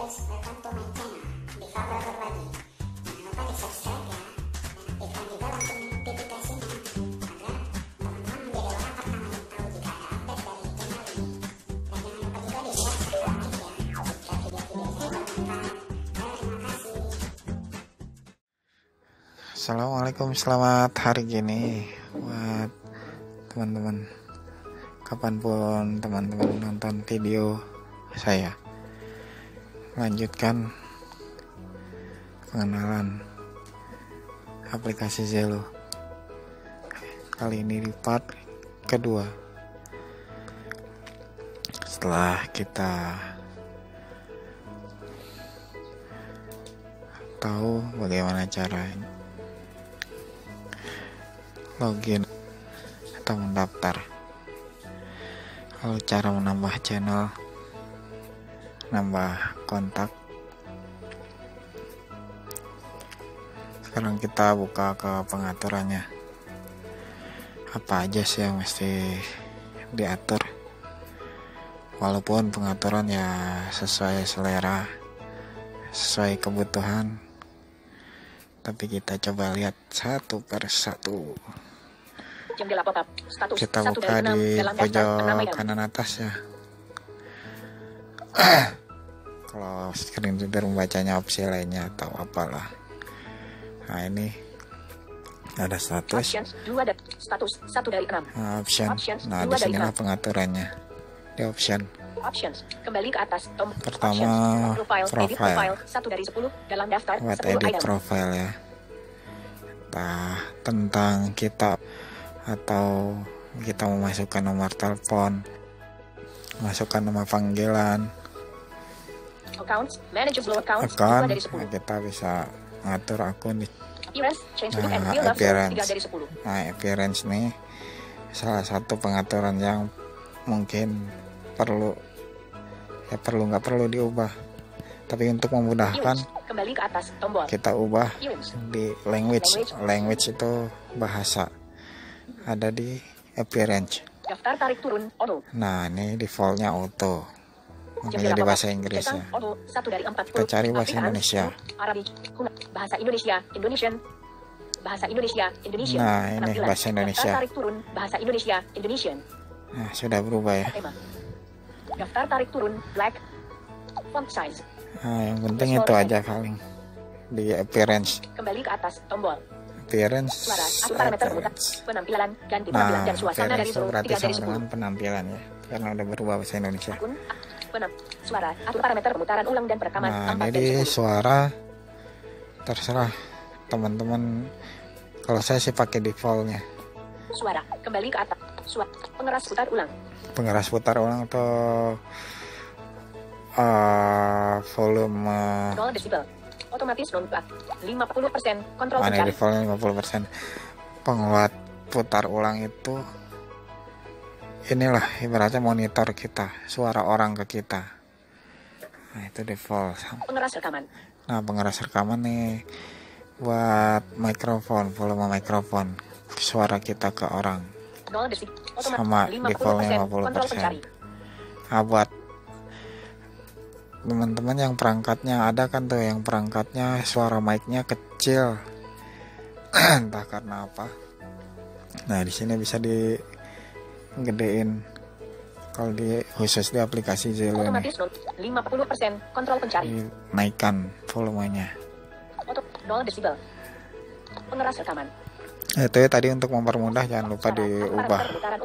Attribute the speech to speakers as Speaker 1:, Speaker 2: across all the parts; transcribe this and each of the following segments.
Speaker 1: guys, welcome to my channel di Fabel Berbagi. Jangan lupa di subscribe ya, dan aktifkan juga lonceng notifikasinya agar teman-teman menjadi orang pertama yang tahu jika ada update dari channel ini. Dan jangan lupa juga di share serta like ya jika video-video saya bermanfaat. Terima kasih.
Speaker 2: Assalamualaikum, selamat hari gini buat teman-teman. Kapanpun teman-teman nonton video saya, lanjutkan pengenalan aplikasi Zelo. Kali ini di part kedua, setelah kita tahu bagaimana cara login atau mendaftar, lalu cara menambah channel, nambah kontak. Sekarang kita buka ke pengaturannya, apa aja sih yang mesti diatur. Walaupun pengaturan ya sesuai selera, sesuai kebutuhan, tapi kita coba lihat satu per satu. Kita buka di pojok kanan atas ya. Kalau screen reader membacanya opsi lainnya atau apalah. Nah, ini ada status.
Speaker 3: Status 1 dari 6.
Speaker 2: Option. Nah, di sinilah pengaturannya. Di option.
Speaker 3: Kembali ke atas.
Speaker 2: Pertama, profile.
Speaker 3: 1 dari 10 dalam daftar.
Speaker 2: Buat
Speaker 3: 10
Speaker 2: edit
Speaker 3: item.
Speaker 2: profile ya. Entah tentang kita atau kita memasukkan nomor telepon, masukkan nama panggilan,
Speaker 3: Accounts, manage blow accounts. 2
Speaker 2: akun.
Speaker 3: dari 10.
Speaker 2: Nah, kita bisa ngatur akun di
Speaker 3: Appearance, change look and
Speaker 2: Nah,
Speaker 3: feel of 3
Speaker 2: appearance.
Speaker 3: dari 10.
Speaker 2: Nah, appearance nih salah satu pengaturan yang mungkin perlu nggak perlu diubah, tapi untuk memudahkan
Speaker 3: Appearance, kembali ke atas tombol.
Speaker 2: kita ubah
Speaker 3: Appearance,
Speaker 2: di language itu bahasa, ada di appearance.
Speaker 3: daftar tarik turun auto.
Speaker 2: Nah, ini defaultnya auto,
Speaker 3: Jam
Speaker 2: makanya di
Speaker 3: 8.
Speaker 2: bahasa Inggris
Speaker 3: Cetak
Speaker 2: ya.
Speaker 3: auto 1 dari 40.
Speaker 2: Kita cari bahasa
Speaker 3: Aplikasi,
Speaker 2: Indonesia.
Speaker 3: Arabic, bahasa Indonesia, Indonesian. Bahasa Indonesia, Indonesian.
Speaker 2: Nah, ini
Speaker 3: Penampilan.
Speaker 2: bahasa Indonesia.
Speaker 3: Daftar tarik turun bahasa Indonesia, Indonesian.
Speaker 2: Nah, sudah berubah ya.
Speaker 3: Tema. Daftar tarik turun black. Font size.
Speaker 2: Nah, yang penting itu aja paling di appearance.
Speaker 3: Kembali ke atas tombol.
Speaker 2: Appearance.
Speaker 3: Suara, atur parameter mudah. Penampilan, ganti penampilan dan suasana dari
Speaker 2: appearance
Speaker 3: seluruh
Speaker 2: berarti
Speaker 3: 3 dari
Speaker 2: sama
Speaker 3: 10.
Speaker 2: dengan penampilan ya, karena udah berubah bahasa Indonesia.
Speaker 3: Akun, suara, atur parameter pemutaran ulang dan perekaman.
Speaker 2: Nah,
Speaker 3: 4
Speaker 2: ini
Speaker 3: dari
Speaker 2: di
Speaker 3: 10.
Speaker 2: suara terserah teman-teman. Kalau saya sih pakai defaultnya.
Speaker 3: Suara, kembali ke atas. Suara, pengeras putar ulang.
Speaker 2: Pengeras putar ulang atau volume.
Speaker 3: 0 desibel. Otomatis non-plug. 50%. Kontrol
Speaker 2: Ini
Speaker 3: pencari.
Speaker 2: defaultnya 50%. Penguat putar ulang itu inilah ibaratnya monitor kita, suara orang ke kita. Nah, itu default.
Speaker 3: Pengeras rekaman.
Speaker 2: Nah, pengeras rekaman nih buat mikrofon, volume mikrofon, suara kita ke orang.
Speaker 3: 0 desibel.
Speaker 2: Sama defaultnya
Speaker 3: 50%.
Speaker 2: 50%. Nah, buat teman-teman yang perangkatnya ada kan tuh, yang perangkatnya suara mic-nya kecil, entah karena apa. Nah, di sini bisa digedein. Kalau di khusus di aplikasi Zelo ini,
Speaker 3: Otomatis non 50%. Kontrol pencari.
Speaker 2: dinaikkan volumenya.
Speaker 3: 0 desibel. Pengeras rekaman.
Speaker 2: Itu ya tadi untuk mempermudah, jangan lupa diubah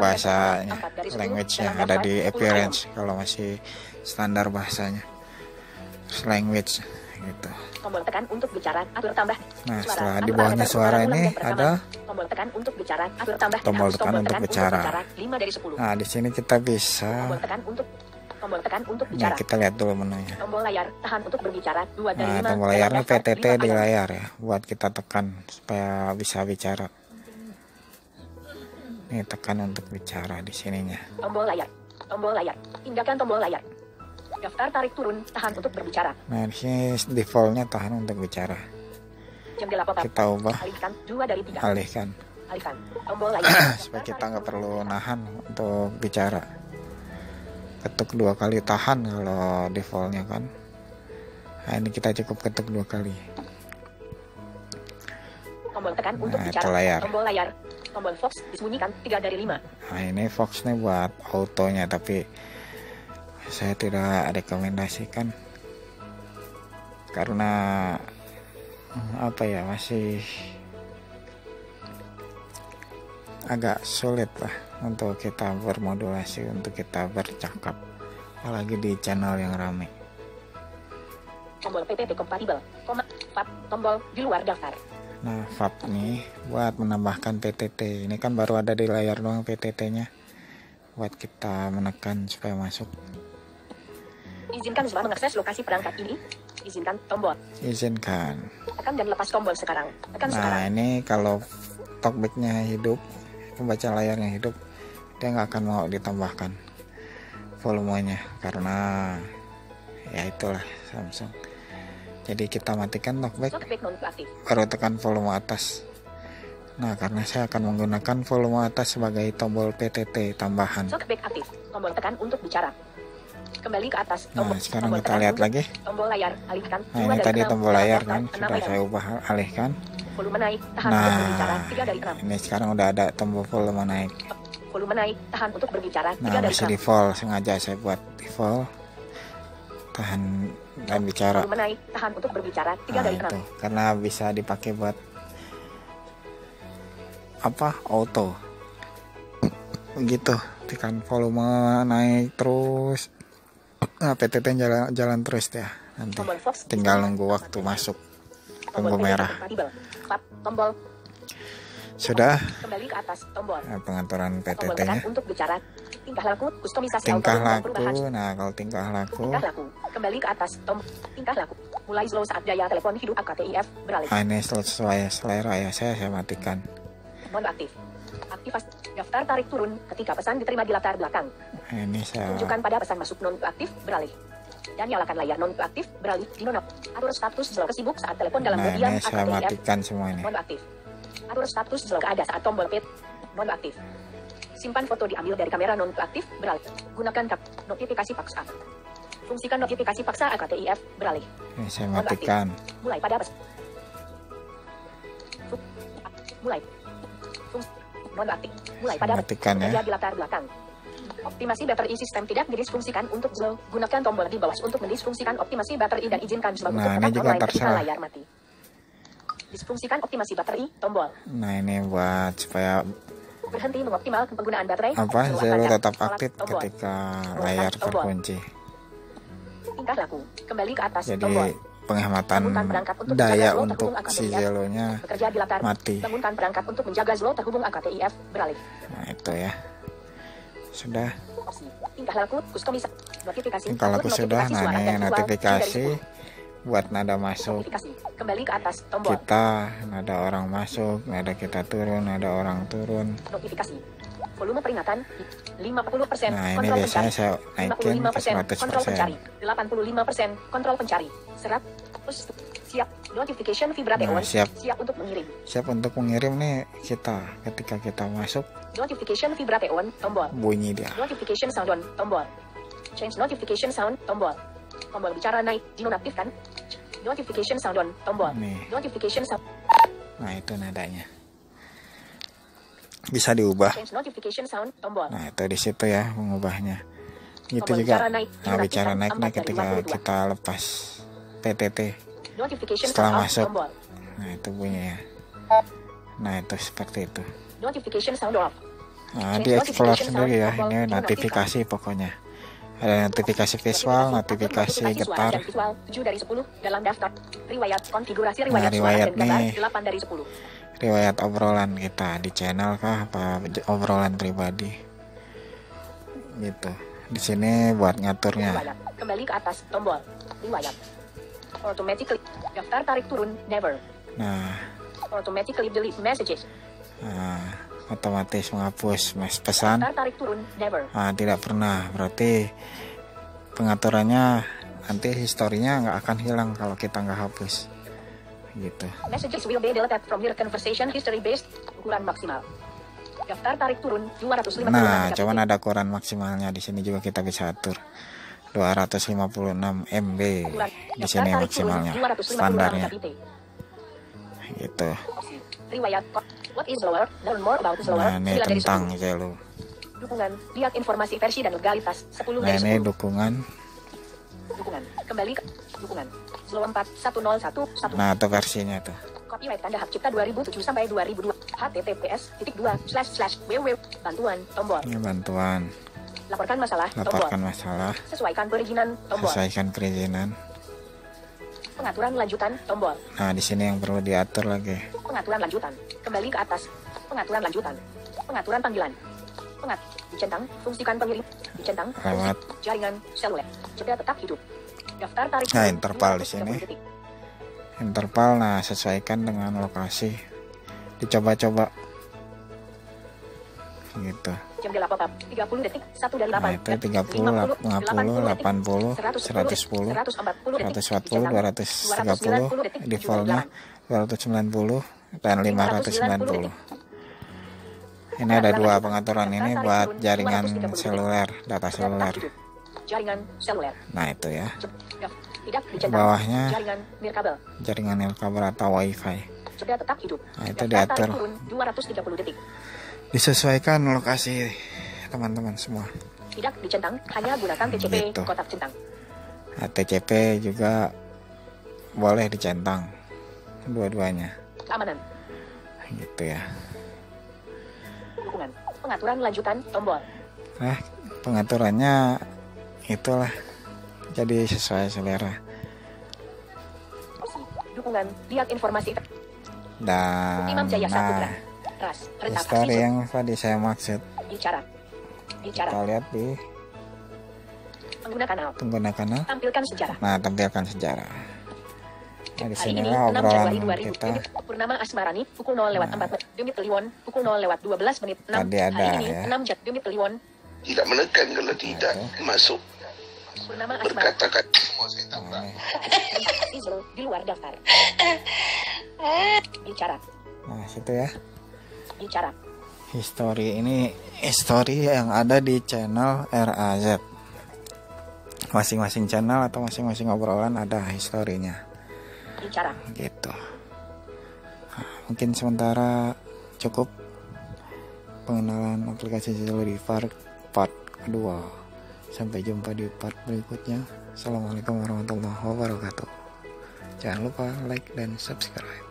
Speaker 2: bahasanya, language-nya ada di appearance kalau masih standar bahasanya. Terus language gitu.
Speaker 3: Tombol tekan untuk bicara, atur tambah.
Speaker 2: Nah,
Speaker 3: Suara,
Speaker 2: setelah
Speaker 3: atur
Speaker 2: di bawahnya
Speaker 3: parameter
Speaker 2: suara
Speaker 3: pemutaran
Speaker 2: ini
Speaker 3: ulang dan perekaman.
Speaker 2: ada
Speaker 3: tombol tekan untuk bicara, atur tambah.
Speaker 2: tombol tekan untuk bicara.
Speaker 3: 5 dari 10.
Speaker 2: Nah, di sini kita bisa.
Speaker 3: Tombol tekan untuk
Speaker 2: Nah,
Speaker 3: bicara.
Speaker 2: kita lihat dulu menunya.
Speaker 3: Tombol layar, tahan untuk berbicara, 2 dari 5.
Speaker 2: Nah, tombol layarnya PTT di layar ya, buat kita tekan supaya bisa bicara. Nih, tekan untuk bicara di sininya.
Speaker 3: Tombol layar, tindakan tombol layar. Daftar tarik turun, tahan untuk berbicara.
Speaker 2: Nah, di sini defaultnya tahan untuk bicara.
Speaker 3: Jendela pop-up.
Speaker 2: Kita ubah,
Speaker 3: Alihkan 2 dari 3.
Speaker 2: alihkan.
Speaker 3: Alihkan. Tombol layar.
Speaker 2: Supaya kita nggak perlu nahan untuk bicara. Ketuk 2 kali tahan kalau defaultnya kan. Nah, ini kita cukup ketuk 2 kali.
Speaker 3: Tombol tekan untuk
Speaker 2: Nah, itu
Speaker 3: bicara.
Speaker 2: layar.
Speaker 3: Tombol layar. Tombol Fox disembunyikan 3 dari 5.
Speaker 2: Nah, ini Fox nih buat autonya, tapi saya tidak rekomendasikan karena apa ya, masih agak sulit lah untuk kita bermodulasi, untuk kita bercakap, apalagi di channel yang rame.
Speaker 3: Tombol PTT kompatibel. VAP tombol di luar daftar.
Speaker 2: Nah, VAP nih buat menambahkan PTT. Ini kan baru ada di layar doang PTT-nya, buat kita menekan supaya masuk.
Speaker 3: Izinkan Zuma mengakses lokasi perangkat ini. Izinkan tombol.
Speaker 2: Izinkan.
Speaker 3: Tekan dan lepas tombol sekarang. Tekan sekarang.
Speaker 2: Nah, ini kalau talkback-nya hidup, pembaca layarnya hidup, dia nggak akan mau ditambahkan volumenya karena ya itulah Samsung. Jadi kita matikan talkback,
Speaker 3: Talkback non-aktif.
Speaker 2: baru tekan volume atas. Nah, karena saya akan menggunakan volume atas sebagai tombol PTT tambahan.
Speaker 3: Talkback aktif. Tombol tekan untuk bicara. Kembali ke atas.
Speaker 2: Nah,
Speaker 3: Tombol,
Speaker 2: sekarang
Speaker 3: tombol
Speaker 2: kita
Speaker 3: tekan
Speaker 2: lihat
Speaker 3: untuk
Speaker 2: lagi.
Speaker 3: Tombol layar alihkan.
Speaker 2: Nah,
Speaker 3: 2
Speaker 2: ini
Speaker 3: dari
Speaker 2: tadi
Speaker 3: 6.
Speaker 2: tombol layar
Speaker 3: Daftar,
Speaker 2: kan,
Speaker 3: 6
Speaker 2: sudah
Speaker 3: item.
Speaker 2: saya ubah alihkan.
Speaker 3: Volume naik. Tahan untuk berbicara.
Speaker 2: Nah,
Speaker 3: 3 dari 6.
Speaker 2: ini sekarang udah ada tombol volume naik.
Speaker 3: Volume naik. Tahan untuk berbicara. 3
Speaker 2: Nah,
Speaker 3: dari
Speaker 2: masih
Speaker 3: 6.
Speaker 2: default, sengaja saya buat default. Tahan dan bicara.
Speaker 3: Volume naik. Tahan untuk berbicara. 3
Speaker 2: Nah,
Speaker 3: dari 6.
Speaker 2: itu karena bisa dipakai buat apa, auto begitu, tekan volume naik terus. Nah, PTT jalan terus ya, nanti
Speaker 3: Tombol Fox
Speaker 2: tinggal nunggu waktu masuk lampu merah.
Speaker 3: kompatibel. VAP tombol.
Speaker 2: Sudah.
Speaker 3: Kembali ke atas. Tombol.
Speaker 2: Nah, pengaturan
Speaker 3: Tombol
Speaker 2: PTT
Speaker 3: tekan
Speaker 2: nya,
Speaker 3: untuk bicara. Tingkah laku. Kustomisasi
Speaker 2: tingkah
Speaker 3: auto dan
Speaker 2: laku.
Speaker 3: perubahan.
Speaker 2: Nah, kalau tingkah laku,
Speaker 3: Tingkah laku. Kembali ke atas. Tingkah laku. Mulai slow saat daya telepon hidup AKTIF beralih.
Speaker 2: ini sesuai selera ya, saya matikan.
Speaker 3: Mode aktif. Aktivasi. Daftar tarik turun ketika pesan diterima di latar belakang.
Speaker 2: Nah, ini saya
Speaker 3: Tunjukkan pada pesan masuk non-aktif beralih. Dan nyalakan layar non-aktif beralih di non. Atur status slow kesibuk saat telepon dalam
Speaker 2: nah,
Speaker 3: mode diam
Speaker 2: ini saya
Speaker 3: AKTIF.
Speaker 2: matikan semua ini.
Speaker 3: Mode aktif. Atur status slow keada saat tombol pit. Mode aktif. Simpan foto diambil dari kamera non-aktif beralih. Gunakan notifikasi paksa. Fungsikan notifikasi paksa AKTIF beralih.
Speaker 2: Ini saya
Speaker 3: Mode aktif.
Speaker 2: matikan.
Speaker 3: Mulai pada pesan. Mulai. Mode aktif. Mulai pada
Speaker 2: Matikan ya.
Speaker 3: bekerja di latar belakang. Optimasi baterai sistem tidak didisfungsikan untuk slow. Gunakan tombol di bawah untuk mendisfungsikan optimasi baterai dan izinkan slow
Speaker 2: Nah,
Speaker 3: untuk
Speaker 2: ini
Speaker 3: tetap
Speaker 2: juga
Speaker 3: online ketika
Speaker 2: terserah.
Speaker 3: layar mati. Disfungsikan optimasi baterai tombol.
Speaker 2: Nah, ini buat supaya
Speaker 3: Berhenti mengoptimalkan penggunaan baterai.
Speaker 2: apa,
Speaker 3: Slow
Speaker 2: Zelo
Speaker 3: akan
Speaker 2: tetap
Speaker 3: tolak
Speaker 2: aktif
Speaker 3: tombol.
Speaker 2: ketika layar
Speaker 3: Tombol.
Speaker 2: terkunci.
Speaker 3: Tingkah laku. Kembali ke atas
Speaker 2: Jadi
Speaker 3: tombol.
Speaker 2: penghematan
Speaker 3: Bangunkan perangkat untuk
Speaker 2: daya
Speaker 3: menjaga slow
Speaker 2: untuk
Speaker 3: terhubung
Speaker 2: si
Speaker 3: AKTIF.
Speaker 2: Zelonya
Speaker 3: Bekerja di latar.
Speaker 2: mati.
Speaker 3: Bangunkan perangkat untuk menjaga slow terhubung AKTIF beralih.
Speaker 2: Nah, itu ya. Sudah.
Speaker 3: Opsi. Tingkah laku. Kustomisasi. Notifikasi.
Speaker 2: Kalau aku
Speaker 3: Atur
Speaker 2: sudah,
Speaker 3: notifikasi
Speaker 2: nah
Speaker 3: suara
Speaker 2: ini
Speaker 3: dan visual.
Speaker 2: notifikasi
Speaker 3: 7 dari
Speaker 2: buat nada masuk
Speaker 3: 10. Notifikasi. Kembali ke atas tombol.
Speaker 2: kita, nada orang masuk, nada kita turun, nada orang turun.
Speaker 3: Notifikasi. Volume peringatan 50%.
Speaker 2: Nah, ini
Speaker 3: kontrol
Speaker 2: biasanya
Speaker 3: pencari.
Speaker 2: saya naikin ke
Speaker 3: 55%. Kontrol pencari.
Speaker 2: 100%.
Speaker 3: 85%. Kontrol pencari. 100. Siap. Notification vibrate
Speaker 2: Nah,
Speaker 3: on.
Speaker 2: siap.
Speaker 3: Siap untuk mengirim.
Speaker 2: Siap untuk mengirim nih kita, ketika kita masuk
Speaker 3: Notification vibrate on. Tombol.
Speaker 2: bunyi dia.
Speaker 3: Notification sound on. Tombol. Change notification sound. Tombol. Tombol bicara naik. Dinonaktifkan. Notification sound on. Tombol.
Speaker 2: Nih.
Speaker 3: Notification sound.
Speaker 2: Nah, itu nadanya. Bisa diubah.
Speaker 3: Change notification sound. Tombol.
Speaker 2: Nah, itu di situ ya mengubahnya. Gitu
Speaker 3: Tombol
Speaker 2: juga.
Speaker 3: bicara naik.
Speaker 2: Nah, bicara naik nih
Speaker 3: 4 dari
Speaker 2: ketika
Speaker 3: 52.
Speaker 2: kita lepas PTT
Speaker 3: Notification
Speaker 2: setelah
Speaker 3: sound off.
Speaker 2: masuk.
Speaker 3: Tombol.
Speaker 2: Nah, itu bunyinya. Nah, itu seperti itu.
Speaker 3: Notification sound off.
Speaker 2: Nah,
Speaker 3: Change
Speaker 2: di explore
Speaker 3: notification
Speaker 2: sendiri ya.
Speaker 3: sound.
Speaker 2: Ini notifikasi pokoknya. Ada notifikasi visual, notifikasi
Speaker 3: suara
Speaker 2: getar.
Speaker 3: dan visual 7 dari 10 dalam daftar. Riwayat konfigurasi riwayat suara
Speaker 2: riwayat
Speaker 3: dan gambar
Speaker 2: nih.
Speaker 3: 8 dari 10.
Speaker 2: Riwayat obrolan kita di channel kah apa obrolan pribadi. Gitu. Di sini buat ngaturnya.
Speaker 3: Riwayat. Kembali ke atas tombol. Riwayat. Automatically. Daftar tarik turun never.
Speaker 2: Nah,
Speaker 3: Automatically delete messages.
Speaker 2: otomatis menghapus pesan.
Speaker 3: Daftar tarik turun never.
Speaker 2: Tidak pernah. Berarti pengaturannya nanti historinya nggak akan hilang kalau kita nggak hapus. Gitu.
Speaker 3: Messages will be deleted from your conversation history based. Ukuran maksimal. Daftar tarik turun 250.
Speaker 2: Nah, cuman ada ukuran maksimalnya di sini juga kita bisa atur. 256 MB di sini maksimalnya standarnya gitu.
Speaker 3: Riwayat. What is slower? Learn more about slower.
Speaker 2: Nah ini tentang Zelu.
Speaker 3: Dukungan. Lihat informasi versi dan legalitas. 10
Speaker 2: Nah
Speaker 3: dari
Speaker 2: ini
Speaker 3: 10.
Speaker 2: dukungan.
Speaker 3: Dukungan. Kembali ke dukungan. Slow 41011.
Speaker 2: Nah itu versinya tuh.
Speaker 3: Copyright tanda hak cipta 2007 sampai 2002. https://www. Bantuan tombol.
Speaker 2: Ini bantuan.
Speaker 3: Laporkan masalah
Speaker 2: Laporkan
Speaker 3: tombol.
Speaker 2: masalah.
Speaker 3: Sesuaikan perizinan tombol.
Speaker 2: Sesuaikan perizinan.
Speaker 3: Pengaturan lanjutan tombol.
Speaker 2: Nah di sini yang perlu diatur lagi.
Speaker 3: Pengaturan lanjutan. Kembali ke atas. Pengaturan lanjutan. Pengaturan panggilan. Dicentang. Fungsikan pengirim. Dicentang.
Speaker 2: Lewat.
Speaker 3: Jaringan seluler. Jeda tetap hidup. Daftar tarik.
Speaker 2: Nah interval di
Speaker 3: 230
Speaker 2: sini.
Speaker 3: detik.
Speaker 2: Interval, nah sesuaikan dengan lokasi. Dicoba-coba. Gitu.
Speaker 3: Jendela pop-up 30 detik 1 dari 8.
Speaker 2: Nah itu 30, 50, 80, 110, 140, 230, defaultnya 290 dan 590. Ini ada dua pengaturan ini buat jaringan seluler, data seluler.
Speaker 3: Jaringan seluler.
Speaker 2: Nah itu ya.
Speaker 3: Tidak dicentang.
Speaker 2: Bawahnya
Speaker 3: Jaringan nirkabel.
Speaker 2: jaringan nirkabel atau wifi.
Speaker 3: Jeda tetap hidup.
Speaker 2: Nah itu
Speaker 3: Daftar tarik
Speaker 2: diatur.
Speaker 3: turun 230 detik.
Speaker 2: Disesuaikan lokasi teman-teman semua.
Speaker 3: Tidak dicentang, hanya gunakan TCP
Speaker 2: Gitu.
Speaker 3: kotak centang.
Speaker 2: Nah, TCP juga boleh dicentang dua-duanya.
Speaker 3: Keamanan.
Speaker 2: Gitu ya.
Speaker 3: Dukungan. Pengaturan lanjutan tombol.
Speaker 2: Nah, pengaturannya itulah jadi sesuai selera.
Speaker 3: Opsi. Dukungan. Lihat informasi.
Speaker 2: Dan
Speaker 3: Imam Jaya Saputra.
Speaker 2: nah,
Speaker 3: Ras. Rentap
Speaker 2: history
Speaker 3: Aksi.
Speaker 2: yang tadi saya maksud
Speaker 3: Bicara. Bicara.
Speaker 2: kita lihat di
Speaker 3: Pengguna kanal.
Speaker 2: pengguna kanal.
Speaker 3: Tampilkan sejarah.
Speaker 2: Nah, tampilkan sejarah. Nah, di
Speaker 3: Hari ini
Speaker 2: sinilah
Speaker 3: 6 Januari
Speaker 2: obrolan
Speaker 3: 2000.
Speaker 2: kita.
Speaker 3: Purnama Asmarani pukul 0:04. Demi Kliwon pukul 0:12 menit 6.
Speaker 2: Tadi ada,
Speaker 3: Hari ini
Speaker 2: ya.
Speaker 3: 6 Jat Demi Kliwon.
Speaker 4: Tidak menekan kalau tidak masuk
Speaker 3: Purnama Asmarani.
Speaker 4: berkata-kata semua saya tambah.
Speaker 3: Izro di luar daftar. Bicara.
Speaker 2: Nah, situ ya.
Speaker 3: Bicara.
Speaker 2: History ini history yang ada di channel RAZ. Masing-masing channel atau masing-masing obrolan ada historinya.
Speaker 3: Bicara.
Speaker 2: Gitu. Nah, mungkin sementara cukup pengenalan aplikasi Zelu di part kedua. Sampai jumpa di part berikutnya. Assalamualaikum warahmatullahi wabarakatuh. Jangan lupa like dan subscribe.